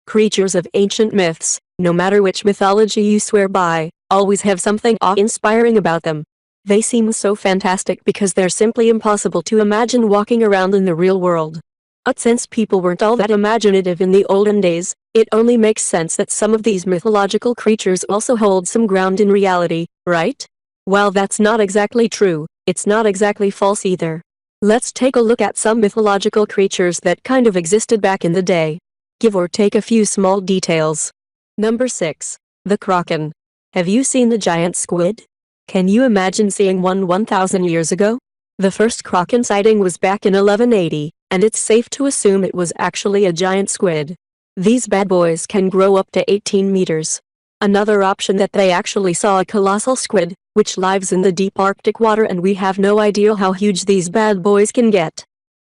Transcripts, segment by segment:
Creatures of ancient myths, no matter which mythology you swear by, always have something awe-inspiring about them. They seem so fantastic because they're simply impossible to imagine walking around in the real world. But since people weren't all that imaginative in the olden days, it only makes sense that some of these mythological creatures also hold some ground in reality, right? While that's not exactly true, it's not exactly false either. Let's take a look at some mythological creatures that kind of existed back in the day. Give or take a few small details. Number 6. The Kraken. Have you seen the giant squid? Can you imagine seeing one 1,000 years ago? The first Kraken sighting was back in 1180, and it's safe to assume it was actually a giant squid. These bad boys can grow up to 18 meters. Another option that they actually saw a colossal squid, which lives in the deep Arctic water, and we have no idea how huge these bad boys can get.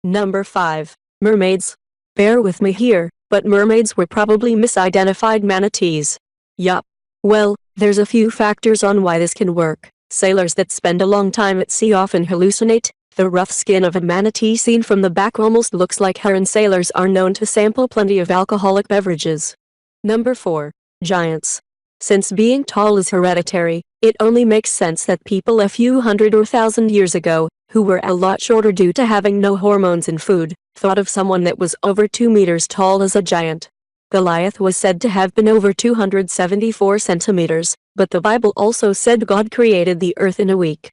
Number 5. Mermaids. Bear with me here, but mermaids were probably misidentified manatees. Yup. Well, there's a few factors on why this can work. Sailors that spend a long time at sea often hallucinate. The rough skin of a manatee seen from the back almost looks like hair, and sailors are known to sample plenty of alcoholic beverages. Number 4. Giants. Since being tall is hereditary, it only makes sense that people a few hundred or thousand years ago, who were a lot shorter due to having no hormones in food, thought of someone that was over 2 meters tall as a giant. Goliath was said to have been over 274 centimeters, but the Bible also said God created the earth in a week.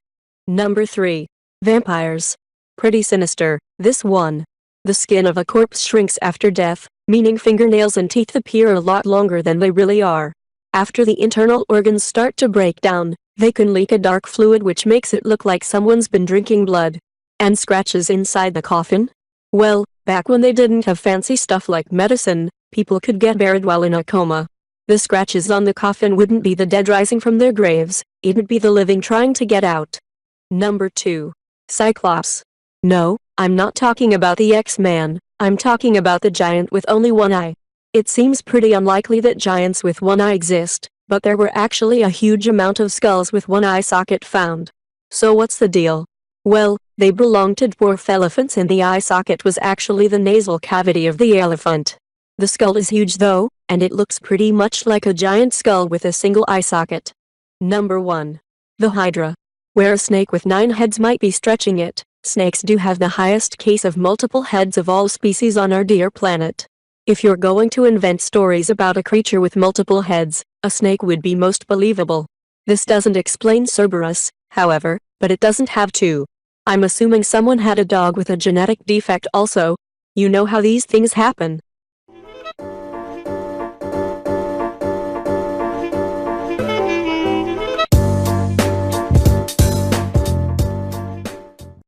Number 3. Vampires. Pretty sinister, this one. The skin of a corpse shrinks after death, meaning fingernails and teeth appear a lot longer than they really are. After the internal organs start to break down, they can leak a dark fluid which makes it look like someone's been drinking blood. And scratches inside the coffin? Well, back when they didn't have fancy stuff like medicine, people could get buried while in a coma. The scratches on the coffin wouldn't be the dead rising from their graves, it'd be the living trying to get out. Number 2. Cyclops. No, I'm not talking about the X-Man, I'm talking about the giant with only one eye. It seems pretty unlikely that giants with one eye exist, but there were actually a huge amount of skulls with one eye socket found. So what's the deal? Well, they belonged to dwarf elephants, and the eye socket was actually the nasal cavity of the elephant. The skull is huge though, and it looks pretty much like a giant skull with a single eye socket. Number 1. The Hydra. Where a snake with 9 heads might be stretching it, snakes do have the highest case of multiple heads of all species on our dear planet. If you're going to invent stories about a creature with multiple heads, a snake would be most believable. This doesn't explain Cerberus, however, but it doesn't have to. I'm assuming someone had a dog with a genetic defect also. You know how these things happen.